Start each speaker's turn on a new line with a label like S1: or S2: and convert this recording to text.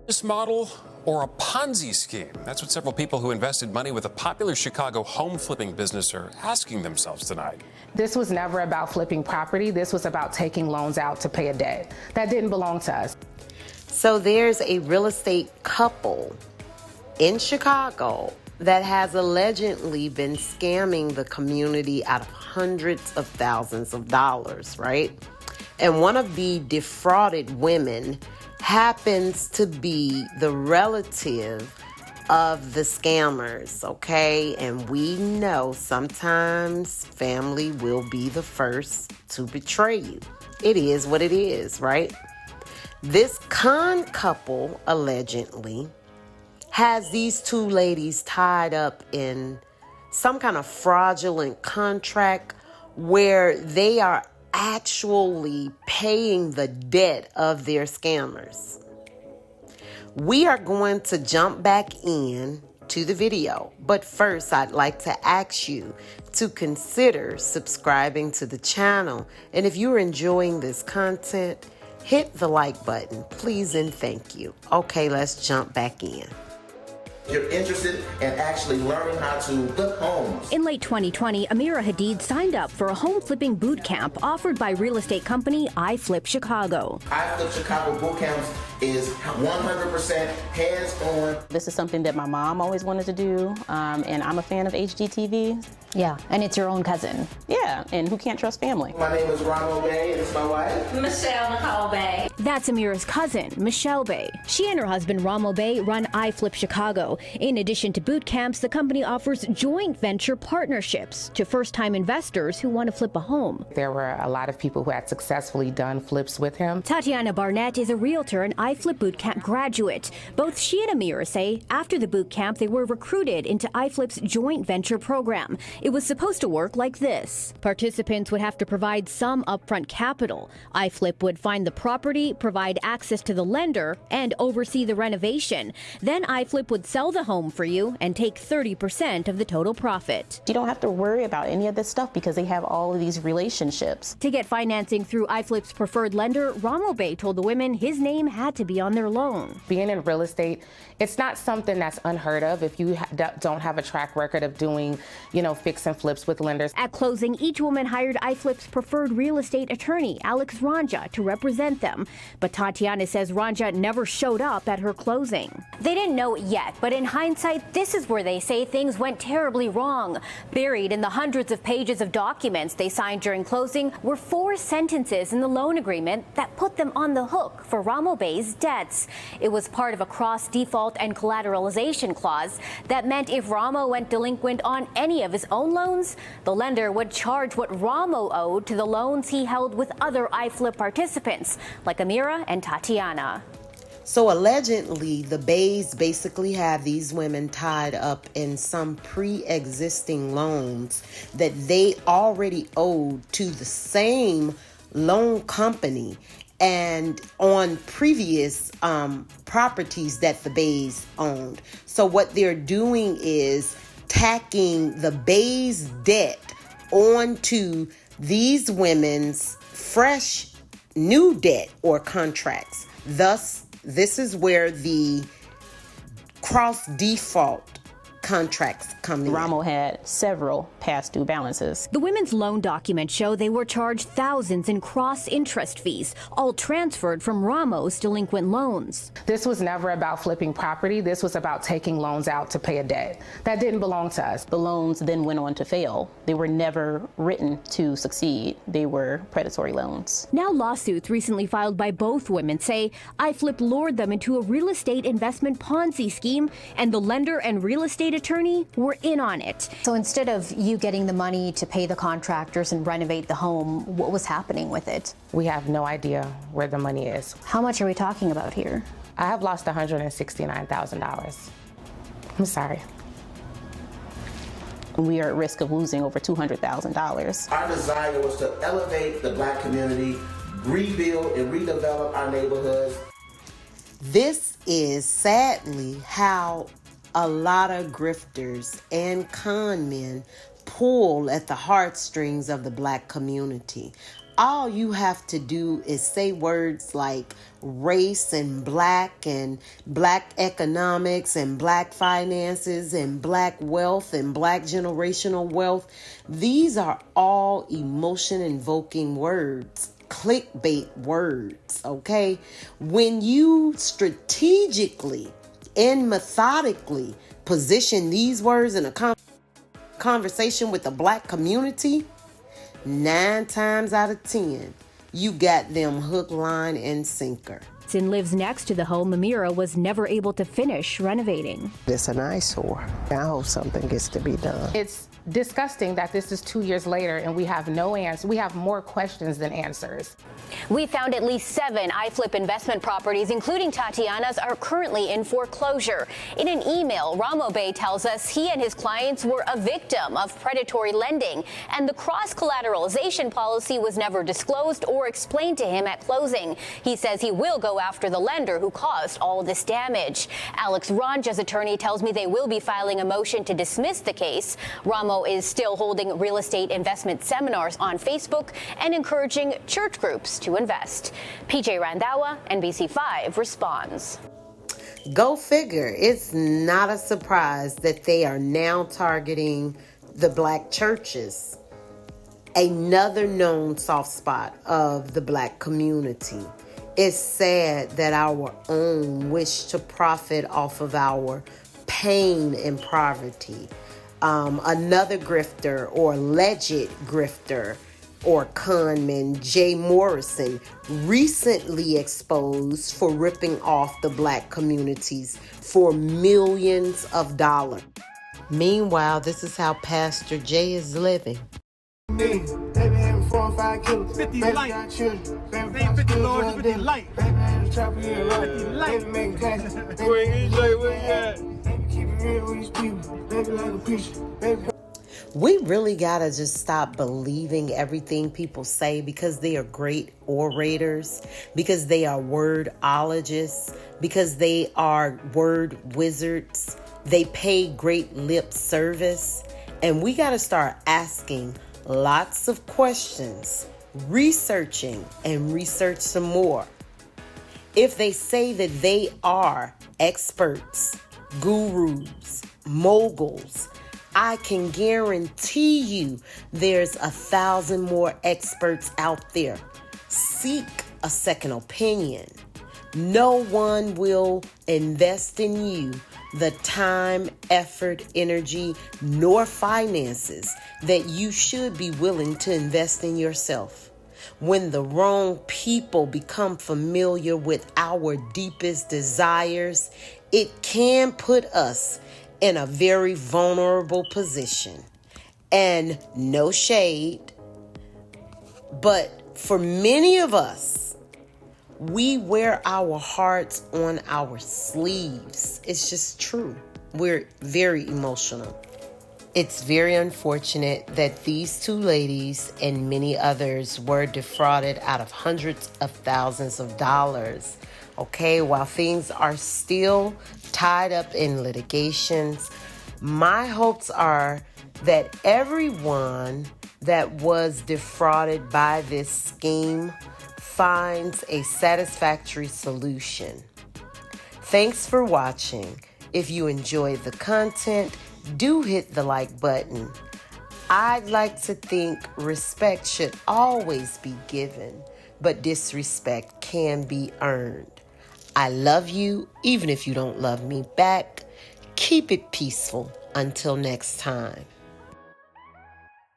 S1: This model or a Ponzi scheme? That's what several people who invested money with a popular Chicago home flipping business are asking themselves tonight.
S2: This was never about flipping property. This was about taking loans out to pay a debt. That didn't belong to us.
S3: So there's a real estate couple in Chicago that has allegedly been scamming the community out of hundreds of thousands of dollars, right? And one of the defrauded women happens to be the relative of the scammers, okay? And we know sometimes family will be the first to betray you. It is what it is, right? This con couple allegedly has these two ladies tied up in some kind of fraudulent contract where they are actually paying the debt of their scammers. We are going to jump back in to the video, but first I'd like to ask you to consider subscribing to the channel. And if you're enjoying this content, hit the like button, please and thank you. Okay, let's jump back in.
S4: You're interested in actually learning how to flip homes.
S5: In late 2020, Amira Hadid signed up for a home flipping boot camp offered by real estate company iFlip Chicago.
S4: iFlip Chicago boot camps is 100% hands-on.
S6: This is something that my mom always wanted to do, and I'm a fan of HGTV.
S7: Yeah, and it's your own cousin.
S6: Yeah, and who can't trust family?
S4: My name is Ronald Bay, and it's my wife,
S8: Michelle Nicole Bay.
S5: That's Amira's cousin, Michelle Bay. She and her husband, Ramo Bay, run iFlip Chicago. In addition to boot camps, the company offers joint venture partnerships to first-time investors who want to flip a home.
S2: There were a lot of people who had successfully done flips with him.
S5: Tatiana Barnett is a realtor and iFlip boot camp graduate. Both she and Amira say after the boot camp, they were recruited into iFlip's joint venture program. It was supposed to work like this. Participants would have to provide some upfront capital. iFlip would find the property, provide access to the lender, and oversee the renovation. Then iFlip would sell the home for you and take 30% of the total profit.
S6: You don't have to worry about any of this stuff because they have all of these relationships.
S5: To get financing through iFlip's preferred lender, Ramo Bay told the women his name had to be on their loan.
S2: Being in real estate, it's not something that's unheard of if you don't have a track record of doing, fix and flips with lenders.
S5: At closing, each woman hired iFlip's preferred real estate attorney, Alex Ranja, to represent them. But Tatiana says Ranja never showed up at her closing.
S7: They didn't know it yet, but in hindsight, this is where they say things went terribly wrong. Buried in the hundreds of pages of documents they signed during closing were 4 sentences in the loan agreement that put them on the hook for Ramo Bay's debts. It was part of a cross-default and collateralization clause that meant if Ramo went delinquent on any of his own loans, the lender would charge what Ramo owed to the loans he held with other iFlip participants, like Amira and Tatiana.
S3: So allegedly, the Bays basically have these women tied up in some pre-existing loans that they already owed to the same loan company and on previous properties that the Bays owned. So what they're doing is tacking the Bays debt onto these women's fresh new debt or contracts. Thus, this is where the cross-default contracts come in.
S6: Ramo had several past due balances.
S5: The women's loan documents show they were charged thousands in cross-interest fees, all transferred from Ramo's delinquent loans.
S2: This was never about flipping property. This was about taking loans out to pay a debt. That didn't belong to us.
S6: The loans then went on to fail. They were never written to succeed. They were predatory loans.
S5: Now lawsuits recently filed by both women say iFlip lured them into a real estate investment Ponzi scheme, and the lender and real estate attorney were in on it.
S7: So instead of you getting the money to pay the contractors and renovate the home, what was happening with it?
S2: We have no idea where the money is.
S7: How much are we talking about here?
S2: I have lost $169,000. I'm sorry.
S6: We are at risk of losing over $200,000.
S4: Our desire was to elevate the Black community, rebuild and redevelop our neighborhoods.
S3: This is sadly how a lot of grifters and con men pull at the heartstrings of the Black community. all you have to do is say words like race and black economics and black finances and black wealth and black generational wealth. These are all emotion invoking words, clickbait words, okay? When you strategically and methodically position these words in a conversation with the black community, 9 times out of 10, you got them hook, line, and sinker.
S5: And lives next to the home Amira was never able to finish renovating.
S8: It's an eyesore. I hope something gets to be done.
S2: It's disgusting that this is 2 years later and we have no answer. We have more questions than answers.
S7: We found at least 7 iFlip investment properties, including Tatiana's, are currently in foreclosure. In an email, Ramo Bey tells us he and his clients were a victim of predatory lending, and the cross-collateralization policy was never disclosed or explained to him at closing. He says he will go after the lender who caused all this damage. Alex Ranja's attorney tells me they will be filing a motion to dismiss the case. Ramo is still holding real estate investment seminars on Facebook and encouraging church groups to invest. PJ Randhawa, NBC5 responds.
S3: Go figure. It's not a surprise that they are now targeting the black churches, another known soft spot of the black community. It's sad that our own wish to profit off of our pain and poverty. Another grifter or alleged grifter or conman, Jay Morrison, recently exposed for ripping off the black communities for millions of dollars. Meanwhile, this is how Pastor Jay is living.
S9: Baby having 4 or 5 killers. 50 light. Got children. Baby 50 Lord, 50 light. Baby having trouble here, right? 50 light. Baby making cash. Where you at? Baby keep it real with these people. Baby like a preacher. Baby.
S3: We really gotta just stop believing everything people say because they are great orators, because they are wordologists, because they are word wizards. They pay great lip service. And we gotta start asking lots of questions, researching and research some more. If they say that they are experts, gurus, moguls, I can guarantee you there's 1,000 more experts out there. Seek a second opinion. No one will invest in you the time, effort, energy, nor finances that you should be willing to invest in yourself. When the wrong people become familiar with our deepest desires, it can put us in a very vulnerable position. And no shade, but for many of us, we wear our hearts on our sleeves. It's just true. We're very emotional. It's very unfortunate that these 2 ladies and many others were defrauded out of hundreds of thousands of dollars. Okay, while things are still tied up in litigations, my hopes are that everyone that was defrauded by this scheme finds a satisfactory solution. Thanks for watching. If you enjoyed the content, do hit the like button. I'd like to think respect should always be given, but disrespect can be earned. I love you, even if you don't love me back. Keep it peaceful. Until next time.